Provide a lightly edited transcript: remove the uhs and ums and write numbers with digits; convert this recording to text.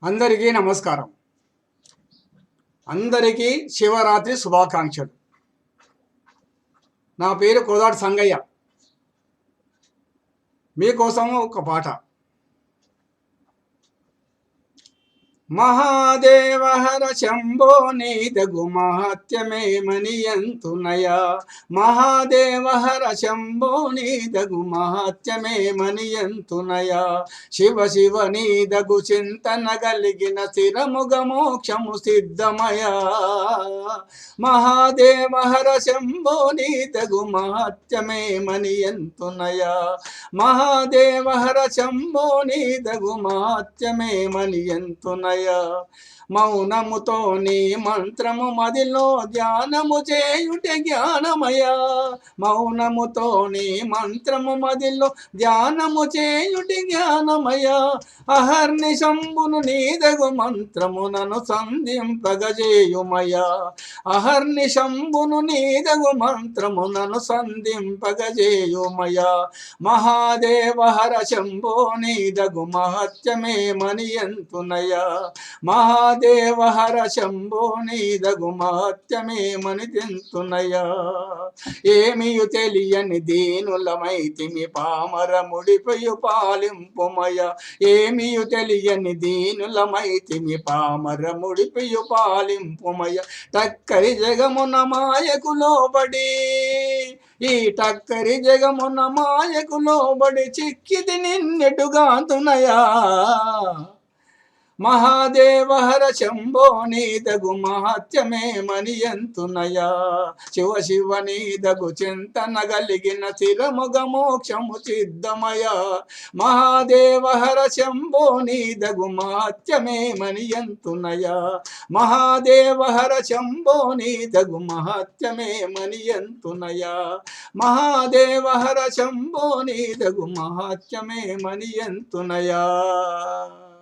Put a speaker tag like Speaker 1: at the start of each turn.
Speaker 1: అందరికీ నమస్కారం. అందరికీ శివరాత్రి శుభాకాంక్షలు. నా పేరు కోదాటి సంగయ్య. మీకోసం ఒక పాట. మహాదేవ హర శంభో నీదగు మహాత్యమేమనియంతునయా. మహాదేవ హర శంభో నీదగు మహాత్యమేమనియంతునయా. శివ శివ నీదగు చింతన గలిగిన స్థిరముగ మోక్షము సిద్ధమయా. మహాదేవ హర శంభో నీదగు మహాత్యమేమనియంతునయా. మహాదేవ హర శంభో నీదగు మహాత్యమేమనియంతునయా. మౌనముతో నీ మంత్రము మదిలో ధ్యానము చేయుటే జ్ఞానమయ. మౌనముతో నీ మంత్రము మదిలో ధ్యానము చేయుటి జ్ఞానమయ. అహర్నిశంబును నీదగు మంత్రమునను సంధింపగజేయుమయ. అహర్నిశంబును నీదగు మంత్రమునను సంధింపగజేయుమయ. మహాదేవ హర శంభో నీదగు మహత్యమేమనియంతునయా. మహాదేవ హర శంభో నీదగు మహత్యమేమని తెంతునయా. ఏమియు తెలియని దీనులమైతిమి పామరముడిపయు పాలింపుమయ. ఏమియు తెలియని దీనులమైతిమి పామరముడిపయు పాలింపుమయ. టక్కరి జగమున మాయకు లోబడి, ఈ టక్కరి జగమున మాయకు లోబడి చిక్కిది నిన్నెటుగాంతునయా. మహాదేవ హర శంభో నీదగు మహాత్యమేమనియంతునయా. శివ శివ నీదగు చింతన గలిగిన స్థిరముగ మోక్షము సిద్ధమయా. మహాదేవ హర శంభో నీదగు మహాత్యమేమనియంతునయా. మహాదేవ హర శంభో నీదగు మహాత్యమేమనియంతునయా. మహాదేవ హర శంభో నీదగు మహాత్యమేమనియంతునయా.